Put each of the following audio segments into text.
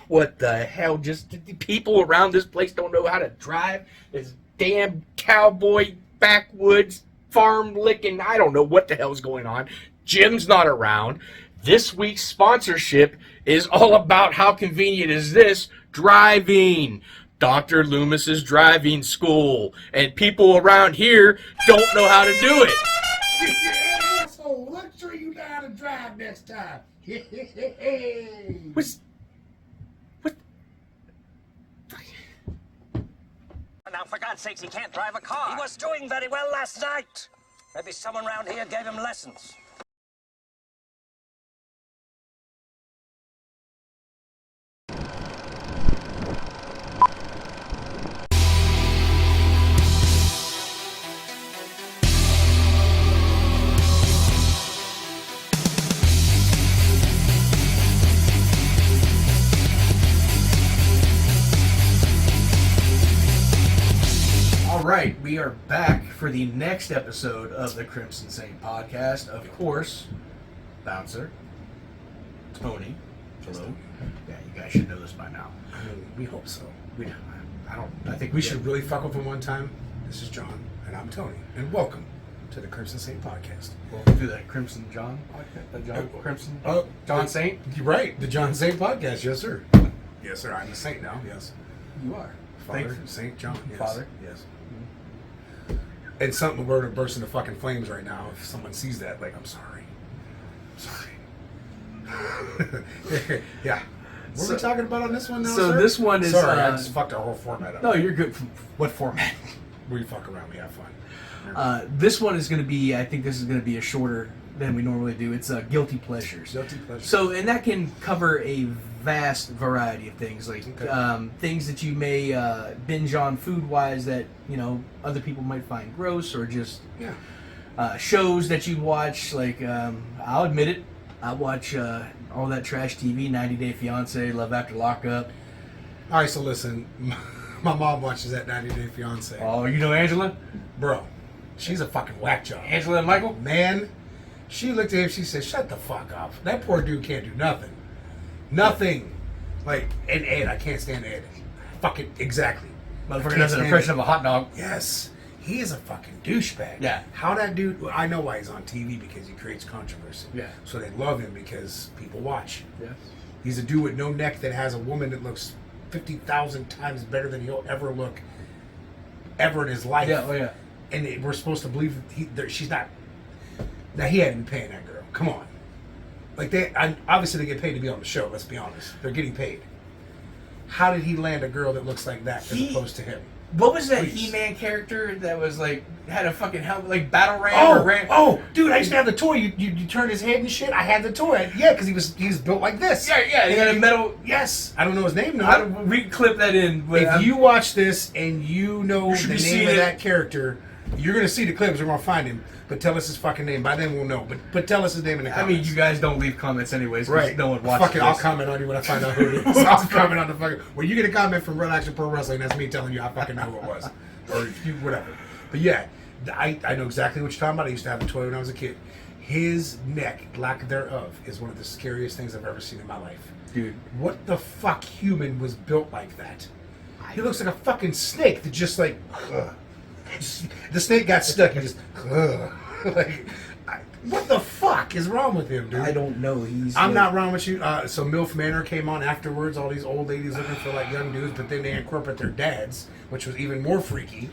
What the hell? Just the people around this place don't know how to drive. This damn cowboy backwoods farm licking. I don't know what the hell's going on. Jim's not around. This week's sponsorship is all about how convenient is this driving. Dr. Loomis's driving school. And people around here don't know how to do it. Asshole, let's show you how to drive next time. What? Now, for God's sakes, he can't drive a car. He was doing very well last night. Maybe someone around here gave him lessons. Alright, we are back for the next episode of the Krimson Saint podcast. Of course, Bouncer, Tony, hello. Yeah, you guys should know this by now. I mean, we hope so. I think We should really fuck with him one time. This is John, and I'm Tony, and welcome to the Krimson Saint podcast. Welcome to the Crimson John podcast. Crimson John Saint? You're right, the John Saint podcast, yes sir. Yes sir, I'm the saint now, yes. You are. Father, Saint John, yes. Father? Yes. And something, we're gonna burst into fucking flames right now if someone sees that, like, I'm sorry. Yeah. What are we talking about on this one now, So sir? this one is... Sorry, I just fucked our whole format up. No, you're good. What format? We fuck around, we have fun. This one is going to be, I think this is going to be a shorter than we normally do. It's Guilty Pleasures. Guilty pleasure. So, and that can cover a vast variety of things, like Okay. things that you may binge on food-wise that, you know, other people might find gross, or just Yeah. shows that you watch. Like, I'll admit it, I watch all that trash TV, 90 Day Fiancé, Love After Lockup. All right, so listen, my mom watches that 90 Day Fiance. Oh, you know Angela? Bro, she's a fucking whack job. Angela and Michael? Man, she looked at him, she said, shut the fuck up. That poor dude can't do nothing. Nothing. Like, and Ed, I can't stand Ed. Fucking, exactly. Motherfucker does an impression of a hot dog. Yes. He is a fucking douchebag. Yeah. How that dude, well, I know why he's on TV, because he creates controversy. Yeah. So they love him because people watch. Yes. He's a dude with no neck that has a woman that looks 50,000 times better than he'll ever look ever in his life. Yeah, oh yeah. And we're supposed to believe that she's not. Now, he hadn't been paying that girl. Come on. Like, obviously they get paid to be on the show, let's be honest. They're getting paid. How did he land a girl that looks like that as opposed to him? What was that Please. He-Man character that was like, had a fucking helmet, like Battle Ram or Ram? Oh, dude, I used to have the toy. You turned his head and shit. I had the toy. Yeah, because he was built like this. Yeah, he had a metal... Yes. I don't know his name How now. do we clip that in? If you watch this and you know should the be name seeing of it. that character, you're going to see the clips. We're going to find him. But tell us his fucking name. By then we'll know. But tell us his name in the I comments. mean, you guys don't leave comments anyways, because Right. no one watches Fuck it, I'll this. comment on you when I find out who it is. I'll comment on the fucking... When you get a comment from Real Action Pro Wrestling, that's me telling you I fucking know who it was. Or you, whatever. But yeah, I know exactly what you're talking about. I used to have a toy when I was a kid. His neck, lack thereof, is one of the scariest things I've ever seen in my life. Dude. What the fuck human was built like that? He looks like a fucking snake that just like... the snake got stuck and just... like... What the fuck is wrong with him, dude? I don't know. I'm not wrong with you. So MILF Manor came on afterwards. All these old ladies looking for like young dudes, but then they incorporate their dads, which was even more freaky.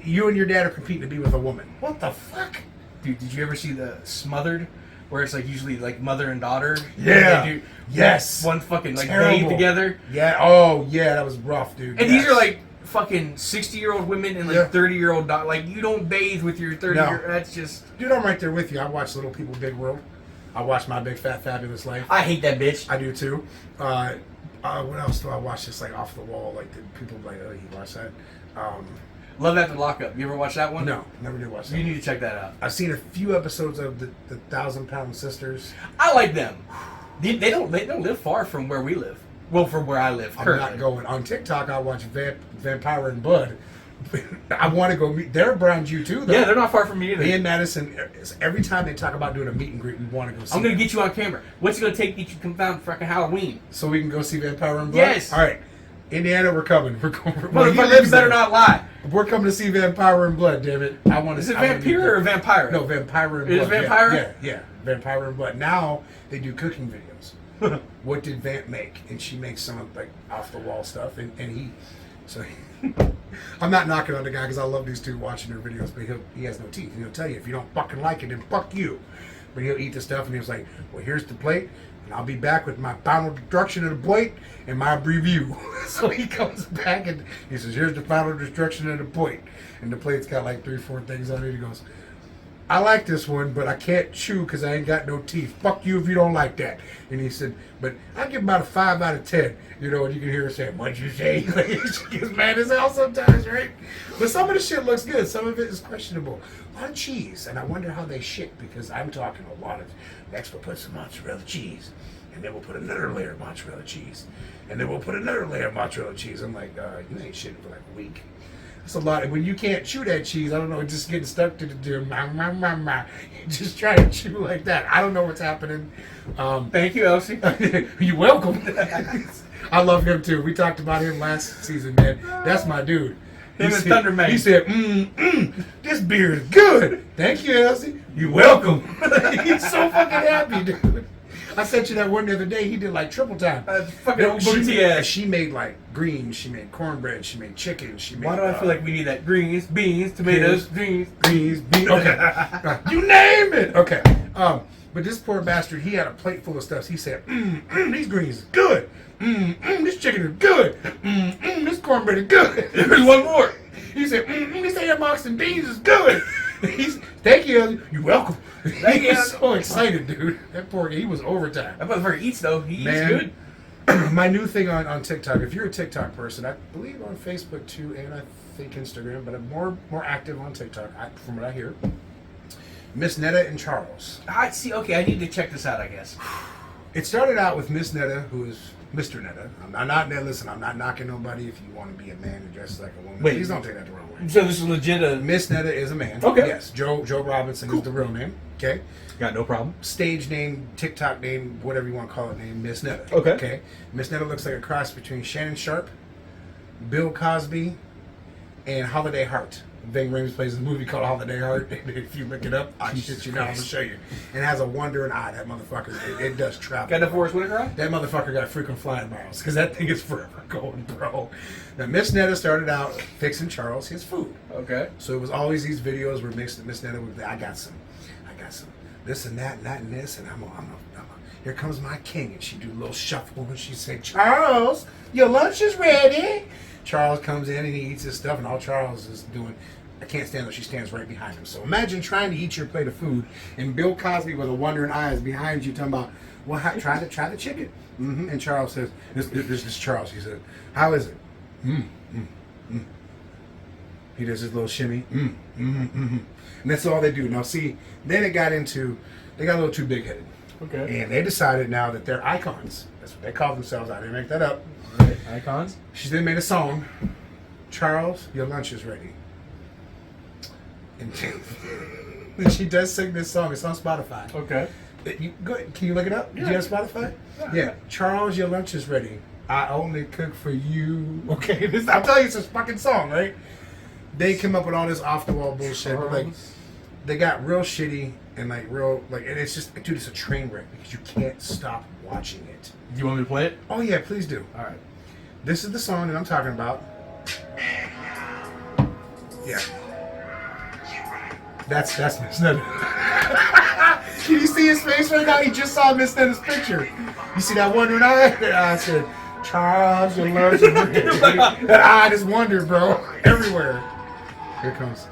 You and your dad are competing to be with a woman. What the fuck? Dude, did you ever see the Smothered? Where it's like usually like mother and daughter? Yeah. They do Yes. One fucking like Terrible. bathe together. Yeah. Oh, yeah. That was rough, dude. And Yes. these are like fucking 60-year-old women and like Yeah. 30-year-old like you don't bathe with your 30-year. That's just... Dude, I'm right there with you. I watch Little People, Big World. I watch My Big Fat Fabulous Life. I hate that bitch. I do too. What else do I watch? Just like off the wall, like the people like, oh, you watch that? Love After Lockup. You ever watch that one? No, never did watch that. You need to check that out. I've seen a few episodes of the 1,000-Pound Sisters. I like them. They don't live far from where we live. Well, from where I live I'm currently. not going on TikTok. I watch Vampire and Bud. I want to go meet. They're around you too, though. Yeah, they're not far from me either. Me and Madison, every time they talk about doing a meet and greet, we want to go see I'm going to them. get you on camera. What's it going to take to get you confound frickin' Halloween? So we can go see Vampire in Blood? Yes. All right. Indiana, we're coming. We're going. Motherfucker, you better not lie. We're coming to see Vampire in Blood, damn it. I want to. Is it Vampire or Vampire? No, Vampire in Blood. It is Vampire? Yeah. Vampire in Blood. Now they do cooking videos. What did Vamp make? And she makes some of like off the wall stuff, and he. So I'm not knocking on the guy because I love these two watching their videos, but he has no teeth. And he'll tell you if you don't fucking like it, then fuck you. But he'll eat the stuff, and he was like, "Well, here's the plate." And I'll be back with my final destruction of the plate and my review. So he comes back and he says, here's the final destruction of the plate. And the plate's got like 3-4 things on it. He goes, I like this one, but I can't chew because I ain't got no teeth. Fuck you if you don't like that. And he said, but I give about a 5 out of 10. You know, and you can hear her saying, what'd you say? She gets mad as hell sometimes, right? But some of the shit looks good. Some of it is questionable. A lot of cheese. And I wonder how they shit because I'm talking a lot of, next we'll put some mozzarella cheese. And then we'll put another layer of mozzarella cheese. And then we'll put another layer of mozzarella cheese. I'm like, you ain't shitting for like a week. That's a lot. When you can't chew that cheese, I don't know, it's just getting stuck to the you just try to chew like that. I don't know what's happening. Thank you, Elsie. You're welcome. I love him too. We talked about him last season, man. That's my dude. Him and Thunder Man. He said, this beer is good. Thank you, Elsie. You're welcome. He's so fucking happy, dude. I sent you that one the other day. He did like triple time. Fucking old booty ass. She made like greens. She made cornbread. She made chicken. She made. Why do I feel like we need that? Greens, beans, tomatoes, greens, beans. Okay, you name it. Okay. But this poor bastard, he had a plate full of stuff. He said, these greens is good. This chicken is good. This cornbread is good. There's one more. He said, this hammocks and beans is good. Thank you. You're welcome. Thank you. He's so excited, dude. That poor guy, he was overtime. That motherfucker eats though. He eats good. My new thing on TikTok, if you're a TikTok person, I believe on Facebook too, and I think Instagram, but I'm more active on TikTok, from what I hear. Miss Netta and Charles. I see. Okay, I need to check this out, I guess. It started out with Miss Netta, who is Mr. Netta. I'm not, listen, I'm not knocking nobody if you want to be a man and dress like a woman. Wait. Please don't take that the wrong way. So this is legit. Miss Netta is a man. Okay. Yes, Joe Robinson is the real name. Okay. Got no problem. Stage name, TikTok name, whatever you want to call it name, Miss Netta. Okay. Okay. Miss Netta looks like a cross between Shannon Sharp, Bill Cosby, and Holiday Heart. Ving Rhames plays a movie called Holiday Heart. If you look it up, I shit you now, I'm gonna show you. And it has a wandering eye. That motherfucker, it does travel. Got the Forrest Whitaker eye? That motherfucker got freaking flying miles because that thing is forever going, bro. Now, Miss Netta started out fixing Charles his food. Okay. So it was always these videos where Miss Netta would be, I got some, this and that and this, and here comes my king. And she'd do a little shuffle and she'd say, Charles, your lunch is ready. Charles comes in and he eats his stuff, and all Charles is doing, I can't stand that she stands right behind him. So imagine trying to eat your plate of food, and Bill Cosby with a wondering eyes behind you talking about, well, try the chicken. And Charles says, this is Charles. He said, how is it? He does his little shimmy. And that's all they do. Now see, then they got a little too big-headed. Okay. And they decided now that they're icons. That's what they call themselves. I didn't make that up. Right. Icons. She then made a song, Charles, your lunch is ready. And she does sing this song. It's on Spotify. Okay. Can you look it up? Yeah. Do you have Spotify? Yeah. Charles, your lunch is ready. I only cook for you. Okay, I'm telling you, it's a fucking song, right? They came up with all this off-the-wall bullshit. But like, they got real shitty and and it's just, dude, it's a train wreck because you can't stop watching it. Do you want me to play it? Oh yeah, please do. All right. This is the song that I'm talking about. Yeah. That's Miss Netta. Can you see his face right now? He just saw Miss Netta's picture. You see that wondering eye? I said, Charles, your lunch is ready. That eye just wandered, bro. Everywhere. Here it comes.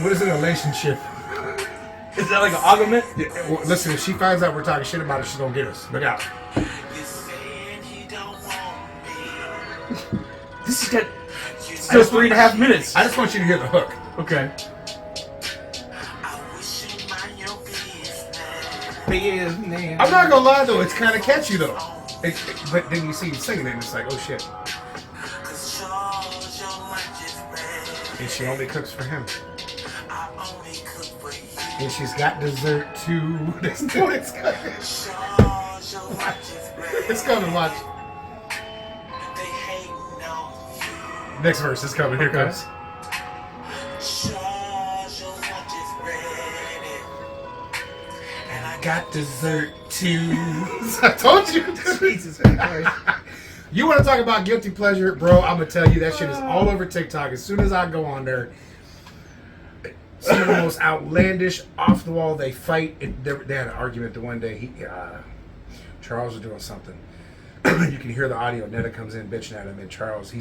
What is a relationship? Is that like an argument? Yeah, well, listen, if she finds out we're talking shit about her, she's gonna get us. Look out. This is got still 3.5 minutes. I just want you to hear the hook. Okay. I'm not gonna lie though, it's kind of catchy though. But then you see him singing it and it's like, oh shit. And she only cooks for him. And she's got dessert too. It's coming, watch. Next verse is coming. Here it comes. And I got dessert too. I told you. Jesus Christ. You want to talk about guilty pleasure, bro? I'm gonna tell you that shit is all over TikTok. As soon as I go on there, some of the most outlandish, off the wall. They fight. They had an argument the one day. Charles was doing something. You can hear the audio. Netta comes in bitching at him, and Charles,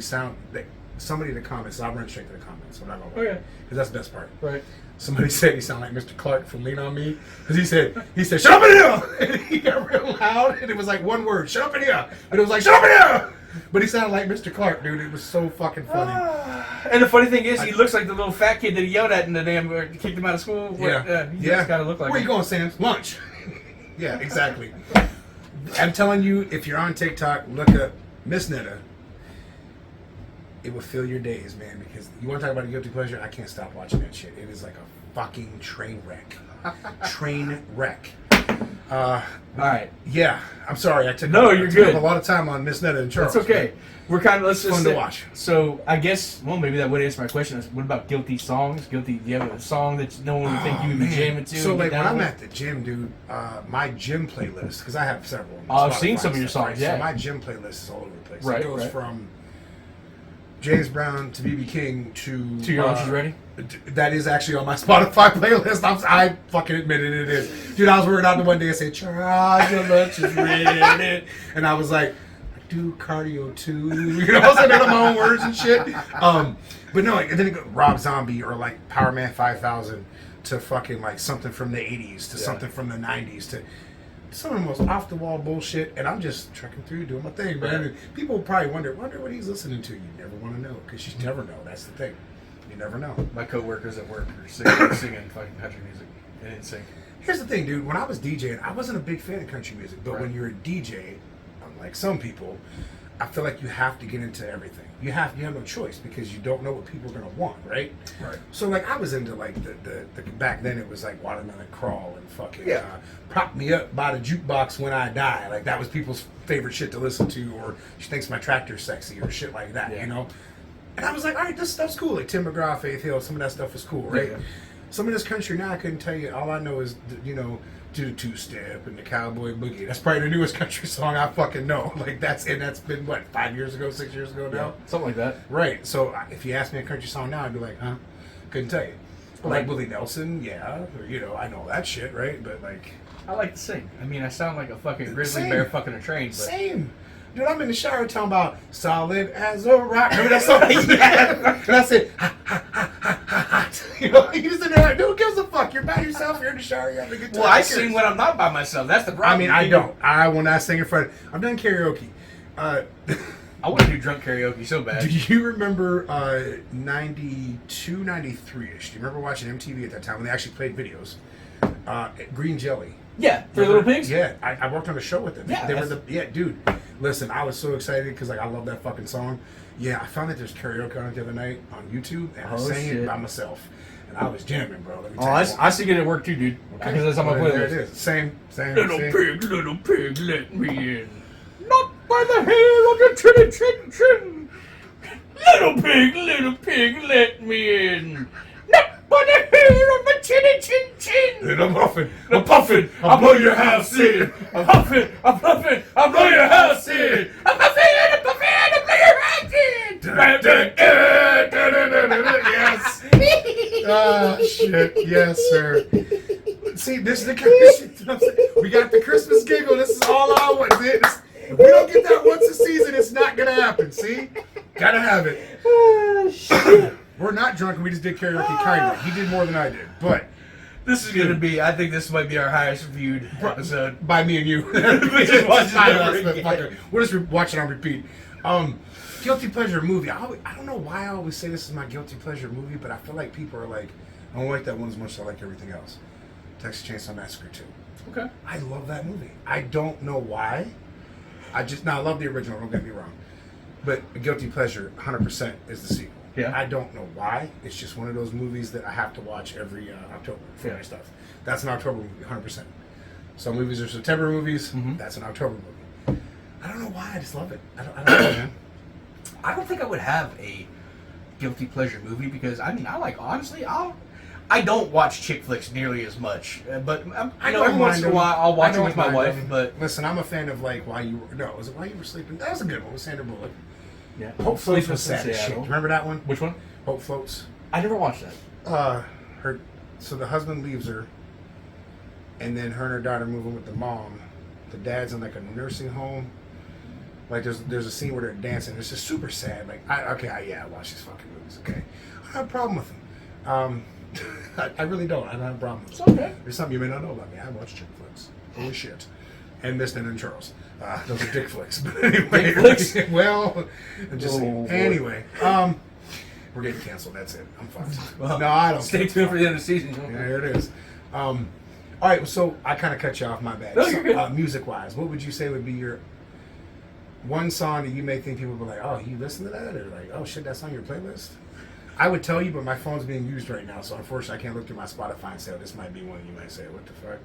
somebody in the comments. I'll run straight to the comments. I'm not gonna because that's the best part. Right. Somebody said he sounded like Mr. Clark from Lean on Me because he said shut up in here, and he got real loud, and it was like one word, shut up in here, and it was like shut up in here, but he sounded like Mr. Clark, dude. It was so fucking funny. And the funny thing is, he looks like the little fat kid that he yelled at in the damn kicked him out of school. He just kind of look like. Where you going, Sam? Lunch. Yeah, exactly. I'm telling you, if you're on TikTok, look up Miss Netta. It will fill your days, man, because you want to talk about a guilty pleasure? I can't stop watching that shit. It is like a fucking train wreck. Train wreck. All right. Yeah, I'm sorry. I took you're good. Up a lot of time on Miss Netta and Charles. It's okay. We're kind of fun to watch. So I guess maybe that would answer my question. What about guilty songs? Do you have a song that no one would think you would be jamming to? So like when I'm at the gym, dude, my gym playlist, because I have several. I've seen some of your songs. Right? Yeah. So my gym playlist is all over the place. Right. It goes from James Brown to BB King to Your Lunch Is Ready? That is actually on my Spotify playlist. I fucking admitted it is. Dude, I was working out the one day and said, Charles, your lunch is ready. And I was like, I do cardio too. You know, I was like making my own words and shit. But no, like, and then it goes Rob Zombie or like Power Man 5000 to fucking like something from the 80s to something from the 90s to some of the most off the wall bullshit, and I'm just trekking through doing my thing, man. And people will probably wonder what he's listening to. You never want to know because you never know. That's the thing. You never know. My coworkers at work are singing fucking country music. They didn't sing. Here's the thing, dude. When I was DJing, I wasn't a big fan of country music, but when you're a DJ, unlike some people, I feel like you have to get into everything. You have no choice because you don't know what people are gonna want, right? Right. So like I was into like the back then it was like Watermelon Crawl and fucking Prop Me Up by the Jukebox When I Die. Like that was people's favorite shit to listen to, or She Thinks My Tractor's Sexy or shit like that, you know? And I was like, all right, this stuff's cool. Like Tim McGraw, Faith Hill, some of that stuff was cool, right? Yeah. Some of this country now I couldn't tell you. All I know is, you know, Do the Two-Step and the Cowboy Boogie. That's probably the newest country song I fucking know. Like that's been what, 5 years ago, 6 years ago now? Yeah, something like that. Right. So if you ask me a country song now, I'd be like, huh? Couldn't tell you. Like Willie Nelson, yeah. Or, you know, I know that shit, right? But like, I like to sing. I mean, I sound like a fucking grizzly bear fucking a train. But... Same. Dude, I'm in the shower talking about solid as a rock. Remember that song? Yeah. And I said, ha, ha, ha, ha, ha, ha. You know, you just in there, dude, who gives a fuck? You're by yourself, you're in the shower, you're having a good time. Well, I sing when I'm not by myself. That's the problem. I mean, I don't. I will not sing in front of... I've done karaoke. I want to do drunk karaoke so bad. Do you remember 92, 93-ish? Do you remember watching MTV at that time when they actually played videos? Green Jelly. Yeah, for Little Pigs? Yeah, I worked on a show with them. Yeah, they were dude. Listen, I was so excited because like I love that fucking song. Yeah, I found that there's karaoke on it the other night on YouTube, and I sang it by myself, and I was jamming, bro. Let me tell you. I sing it at work too, dude. Okay. Because that's on my playlist. There it is. Same. Little pig, let me in. Not by the hair on your chinny chin chin. Little pig, let me in. Not by the hair on my chinny chin chin. And I'm huffing. I'm puffing. I'll blow your house in. I'm huffing. I'm puffing. I'll blow your house in. I'm puffing. I'm puffing. I'll blow your house in. Yes. Oh, shit. Yes, sir. See, this is the kind of shit that I'm saying. We got the Christmas giggle. This is all I want. If we don't get that once a season, it's not going to happen. See? Gotta have it. Oh, shit. We're not drunk. We just did karaoke, kind of. He did more than I did. But this is going to be, I think this might be our highest viewed episode. By me and you. We just watch it. We're just watching on repeat. Guilty pleasure movie. I don't know why I always say this is my guilty pleasure movie, but I feel like people are like, I don't like that one as much as I like everything else. Texas Chainsaw Massacre 2. Okay. I love that movie. I don't know why. I love the original, don't get me wrong. But a guilty pleasure, 100%, is the sequel. Yeah. I don't know why. It's just one of those movies that I have to watch every October for my stuff. That's an October movie, 100%. Some movies are September movies. That's an October movie. I don't know why. I just love it. I don't know, man. I don't think I would have a guilty pleasure movie because I like honestly I don't watch chick flicks nearly as much, but I know every once in a while I'll watch it with my wife. But listen, I'm a fan of like While You Were Sleeping? That was a good one with Sandra Bullock. Yeah, Hope Floats was sad as shit. Remember that one? Which one? Hope Floats. I never watched that. So the husband leaves her, and then her and her daughter move in with the mom. The dad's in like a nursing home. Like there's a scene where they're dancing. It's just super sad. Like I watch these fucking movies. Okay, I don't have a problem with them. I really don't. I don't have a problem with them. Okay. There's something you may not know about me. I watch chick flicks. Holy shit. And Miston and Charles. Those are dick flicks. But anyway, dick flicks? Well, I'm just saying. Boy. Anyway, we're getting canceled. That's it. I'm fucked. Well, no, I don't. Stay tuned for the end of the season. Yeah, here it is. All right, so I kind of cut you off. My bad. No, you're good. Music-wise, what would you say would be your one song that you may think people would be like, oh, you listen to that? Or like, oh, shit, that's on your playlist? I would tell you, but my phone's being used right now, so unfortunately I can't look through my Spotify and say, oh, this might be one you might say, what the fuck?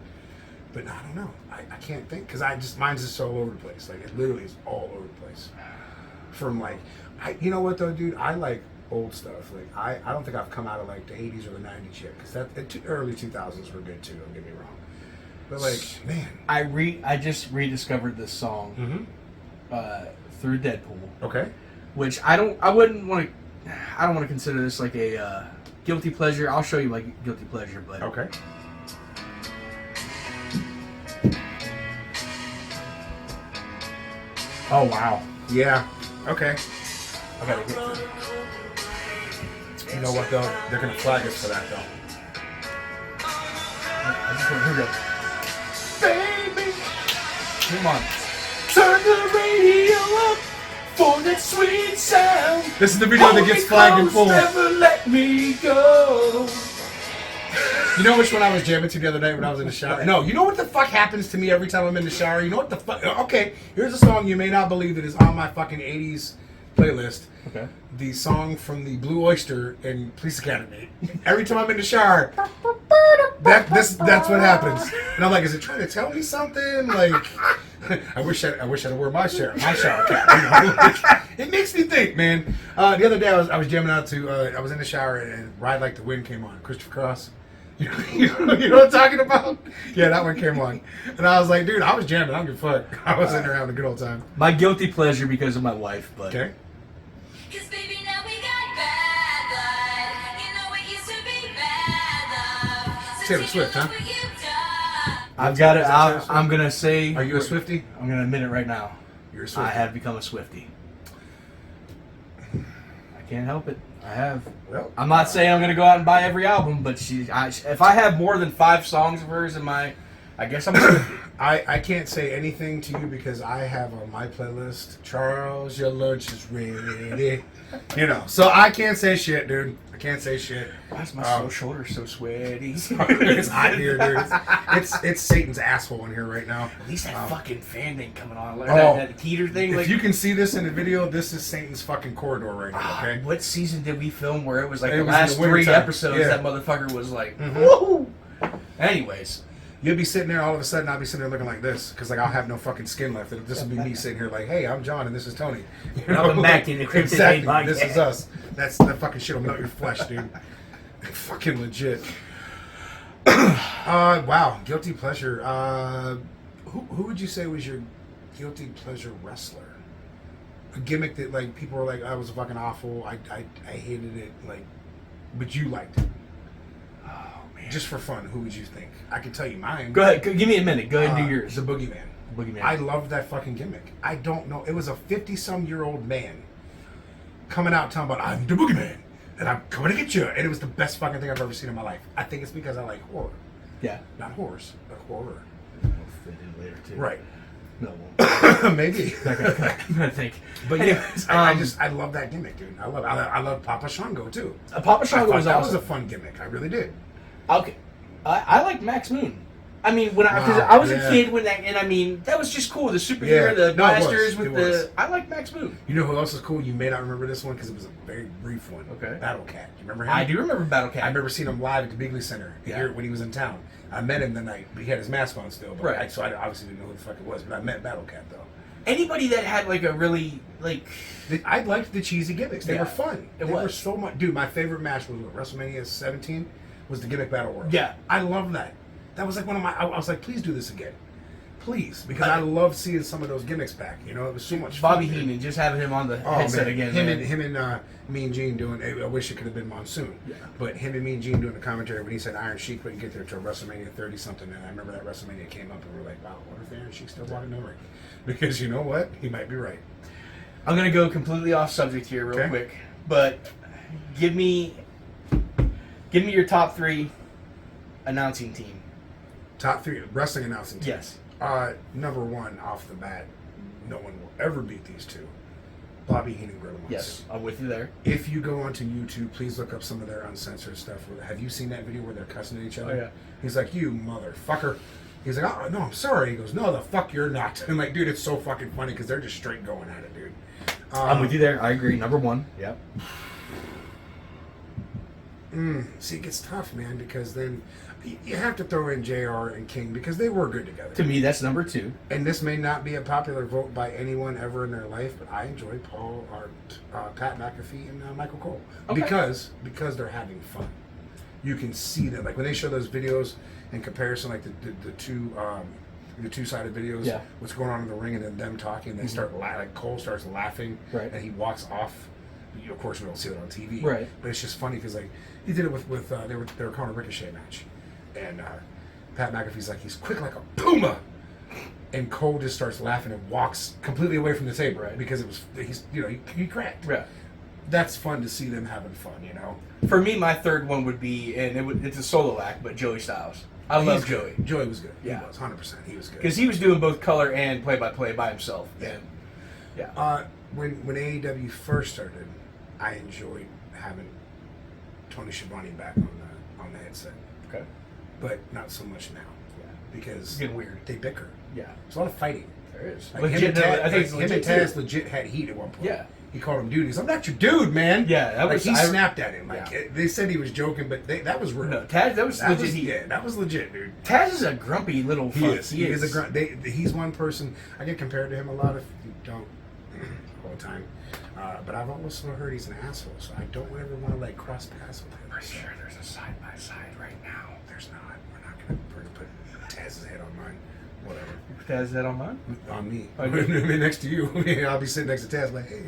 But I don't know. I can't think, because mine's just all over the place. Like, it literally is all over the place. From like, you know what though, dude? I like old stuff. Like, I don't think I've come out of like the 80s or the 90s yet, because the early 2000s were good too, don't get me wrong. But like, man. I just rediscovered this song through Deadpool. Okay. Which I don't want to consider this like a guilty pleasure. I'll show you like guilty pleasure, but okay. Oh wow. Yeah. Okay. I gotta get through. You know what though? They're gonna flag us for that though. Here we go. Baby, come on. Turn the radio up for that sweet sound. This is the video that gets flagged in full. Never let me go. You know which one I was jamming to the other night when I was in the shower? No, you know what the fuck happens to me every time I'm in the shower? You know what the fuck? Okay, here's a song you may not believe that is on my fucking 80s playlist. Okay. The song from the Blue Oyster in Police Academy. Every time I'm in the shower, that's what happens. And I'm like, is it trying to tell me something? Like, I wish I'd wear my shower cap. You know? Like, it makes me think, man. The other day I was jamming out to. I was in the shower and Ride Like the Wind came on. Christopher Cross. You know what I'm talking about? Yeah, that one came on. And I was like, dude, I was jamming. I don't give a fuck. I was in there having a good old time. My guilty pleasure because of my wife, but okay. Cause baby, now we got bad blood. You know it used to be bad love. Taylor Swift, huh? I've got it. I'm gonna say. Are you a Swiftie? I'm gonna admit it right now. You're a Swiftie. I have become a Swiftie. I can't help it. I have. Well, I'm not saying I'm gonna go out and buy every album, but if I have more than 5 songs of hers in my, I guess I'm a Swiftie. I can't say anything to you because I have on my playlist, Charles, your lunch is ready. You know, so I can't say shit, dude. I can't say shit. Why is my shoulder so sweaty? It's hot here, dude. It's Satan's asshole in here right now. At least that fucking fan thing coming on. Like Oh. that heater thing. If Like, you can see this in the video, this is Satan's fucking corridor right now, okay? What season did we film where it was like It the was in last the 3 wintertime. episodes Yeah. that motherfucker was like, Mhm. woohoo! Anyways. You'll be sitting there, all of a sudden I'll be sitting there looking like this, because like I'll have no fucking skin left. This will be me sitting here like, hey, I'm John and this is Tony. You Welcome back to the Krimson Exactly, podcast. this is us. That's that fucking shit will melt your flesh, dude. Fucking legit. Wow, guilty pleasure. Who would you say was your guilty pleasure wrestler? A gimmick that like people were like, I was fucking awful. I hated it. Like, but you liked it. Just for fun, who would you think? I can tell you mine. Go ahead. Give me a minute. Go ahead and do yours. The Boogeyman. Boogeyman. I loved that fucking gimmick. I don't know. It was a 50-some-year-old man coming out talking about, I'm the Boogeyman, and I'm coming to get you. And it was the best fucking thing I've ever seen in my life. I think it's because I like horror. Yeah. Not horrors, but horror. We'll fit in later, too. Right. No, it won't. Maybe. I think. But anyways, I love that gimmick, dude. I love Papa Shango, too. Papa Shango was that awesome. was a fun gimmick. I really did. Okay. I like Max Moon. I mean, because Wow, I was a yeah. kid when that, and I mean, that was just cool. The superhero, Yeah. the No, it blasters was. with It was. the. I like Max Boone. You know who else is cool? You may not remember this one because it was a very brief one. Okay. Battle Cat. You remember him? I do remember Battle Cat. I remember seeing him live at the Bigley Center here when he was in town. I met him the night, but he had his mask on still. But Right. so I obviously didn't know who the fuck it was, but I met Battle Cat though. Anybody that had like a really I liked the cheesy gimmicks. They Yeah, were fun. it They were was. so much. Dude, my favorite match was what, WrestleMania 17 was the gimmick battle royal. Yeah. I love that. That was like one of my. I was like, please do this again, please, because I love seeing some of those gimmicks back. You know, it was so much Bobby fun. dude. Heenan, just having him on the Oh, headset man. again. Him man. and Mean Gene doing. I wish it could have been Monsoon. Yeah. But him and Mean Gene doing the commentary when he said Iron Sheik couldn't get there until WrestleMania 30 something, and I remember that WrestleMania came up and we were like, wow, what if Iron Sheik's still walking the ring? Because you know what, he might be right. I'm gonna go completely off subject here, real Okay. quick, but give me your top 3 announcing team. Top 3 wrestling announcing team. Yes. Number 1 off the bat, no one will ever beat these two. Bobby Heenan, Gorilla Monsoon. Yes, I'm with you there. If you go onto YouTube, please look up some of their uncensored stuff. Have you seen that video where they're cussing at each other? Oh, yeah. He's like, you motherfucker. He's like, oh, no, I'm sorry. He goes, no, the fuck you're not. I'm like, dude, it's so fucking funny because they're just straight going at it, dude. I'm with you there. I agree. Number 1. Yep. See, it gets tough, man, because then you have to throw in JR and King because they were good together. To me, that's number 2. And this may not be a popular vote by anyone ever in their life, but I enjoy Pat McAfee and Michael Cole Okay. because they're having fun. You can see them like when they show those videos in comparison, like the two-sided videos. Yeah. What's going on in the ring and then them talking. They start like Cole starts laughing, Right. and he walks off. Of course, we don't see it on TV, Right. But it's just funny because like he did it with they were calling a Ricochet match, and Pat McAfee's like he's quick like a puma. And Cole just starts laughing and walks completely away from the table Right. because he cracked. Yeah. That's fun to see them having fun, you know. For me, my third one would be, and it's a solo act, but Joey Styles. I love He's Joey. good. Joey was good. Yeah. He was 100%. He was good. Because he was doing both color and play-by-play by himself. Yeah. And, yeah. When AEW first started, I enjoyed having Tony Schiavone back on the headset, Okay. but not so much now Yeah. because It's getting weird. they bicker. Yeah. There's a lot of fighting. There is. Like Legit, him and I think it's him and legit, Taz too. legit had heat at one point. Yeah. He called him dude. He's like, I'm not your dude, man. Yeah, that like was- he I- snapped at him. Like Yeah. they said he was joking, but that was real. No, Taz, that was That legit was, heat. yeah, that was legit, dude. Taz is a grumpy little He fuck. is. He is a grunt. He's one person. I get compared to him a lot if you don't all the time. But I've also heard he's an asshole, so I don't ever want to like cross paths with him. I'm sure there's a side-by-side right now. There's not. We're gonna put Taz's head on mine. Whatever. Taz, is that on mine? On me. Oh, yeah. Next to you. I'll be sitting next to Taz like, hey,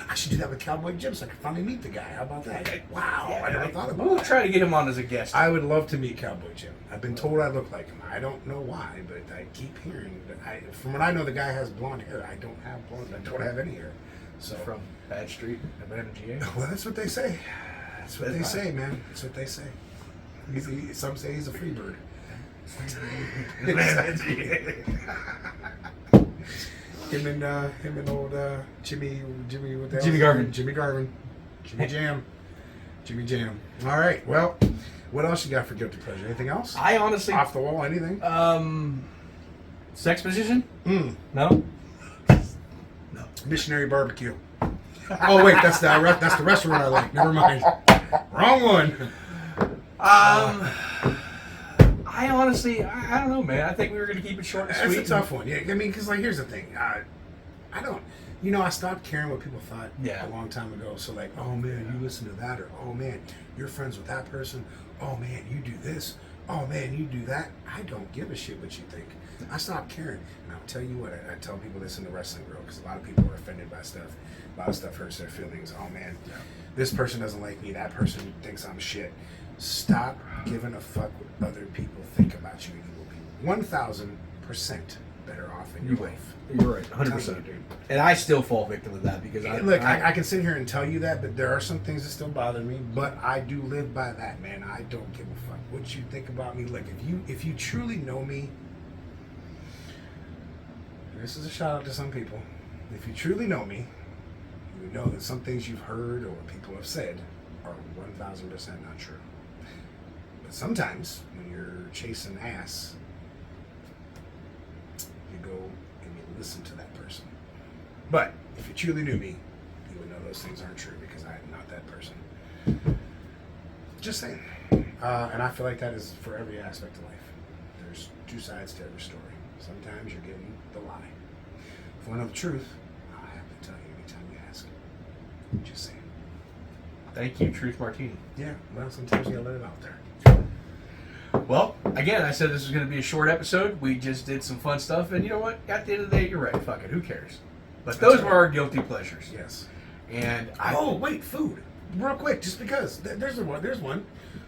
I should do that with Cowboy Jim so I can finally meet the guy. How about that? Like, wow, I never thought about We'll that. try to get him on as a guest. I would love to meet Cowboy Jim. I've been told I look like him. I don't know why, but I keep hearing that. From what I know, the guy has blonde hair. I don't have blonde. I don't have any hair. So From Bad Street, Atlanta, GA. well, that's what they say. That's what That's they fine. say, man. That's what they say. Some say he's a free bird. him and old Jimmy what the hell Jimmy is his Garvin. name? Jimmy Jimmy Jam. All right. Well, what else you got for guilty pleasure? Anything else? I honestly, Off the wall? Anything? sex position? Mm. No. Missionary barbecue. Oh wait, that's the restaurant I like. Never mind. Wrong one. I honestly, I don't know, man. I think we were gonna keep it short and That's sweet. a tough one. Yeah, I mean, because like here's the thing. I don't. I stopped caring what people thought Yeah. a long time ago. So like, oh man, you listen to that, or oh man, you're friends with that person. Oh man, you do this. Oh man, you do that. I don't give a shit what you think. I stopped caring, and I'll tell you what. I tell people this in the wrestling world because a lot of people are offended by stuff. A lot of stuff hurts their feelings. Oh man, this person doesn't like me. That person thinks I'm shit. Stop giving a fuck what other people think about you. You will be 1,000% better off in your life. You're right, I'm 100%. telling you, dude. And I still fall victim to that because I can sit here and tell you that, but there are some things that still bother me. But I do live by that, man. I don't give a fuck what you think about me. Like if you truly know me, this is a shout out to some people. If you truly know me, you know that some things you've heard or people have said are 1,000% not true. But sometimes when you're chasing ass, listen to that person. But if you truly knew me, you would know those things aren't true because I am not that person. Just saying. And I feel like that is for every aspect of life. There's two sides to every story. Sometimes you're getting the lie. If you want to know the truth, I have to tell you anytime you ask. Just saying. Thank you, Truth Martini. Yeah, well, sometimes you gotta let it out there. Well, again, I said this was going to be a short episode. We just did some fun stuff, and you know what? At the end of the day, you're right. Fuck it, who cares? But those were our guilty pleasures. Yes. And Oh, wait, food. Real quick, just because. There's one. There's one.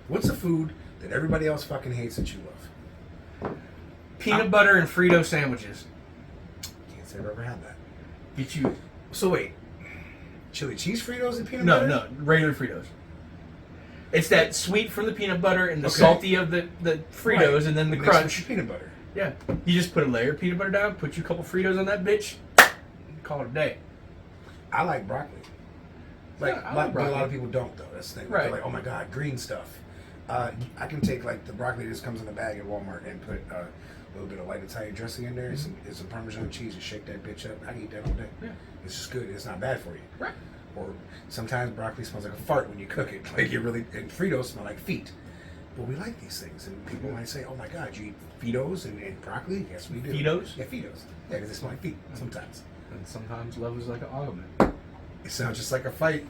What's a food that everybody else fucking hates that you love? peanut butter and Frito sandwiches. Can't say I've ever had that. Get you. So wait, chili cheese Fritos and peanut butter? No, regular Fritos. It's that sweet from the peanut butter and the Okay. salty of the Fritos, Right. and then the Mixed with crunch. peanut butter. Yeah, you just put a layer of peanut butter down, put you a couple Fritos on that bitch, call it a day. I like broccoli. Like, Yeah, I like but a broccoli. lot of people don't though. That's the thing. Right. They're like, oh my god, green stuff. I can take like the broccoli that just comes in a bag at Walmart and put a little bit of light Italian dressing in there and some Parmesan cheese and shake that bitch up. I can eat that all day. Yeah. It's just good. It's not bad for you. Right. Or sometimes broccoli smells like a fart when you cook it. Like it really, and Fritos smell like feet. But we like these things, and people might say, "Oh my God, you eat Fritos and broccoli?" Yes, we do. Fritos? Yeah, Fritos. Yeah, because they smell like feet sometimes. And sometimes love is like an argument. It sounds just like a fight.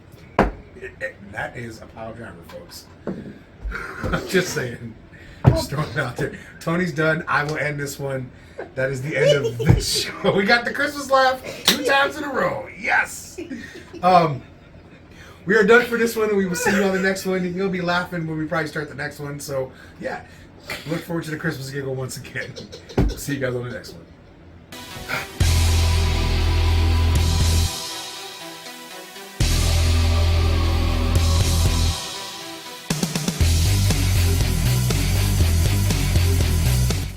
That is a pile driver, folks. I'm just saying. Just throwing it out there. Tony's done. I will end this one. That is the end of this show. We got the Christmas laugh 2 times in a row. Yes. We are done for this one, and we will see you on the next one. You'll be laughing when we probably start the next one. So, yeah. Look forward to the Christmas giggle once again. See you guys on the next one.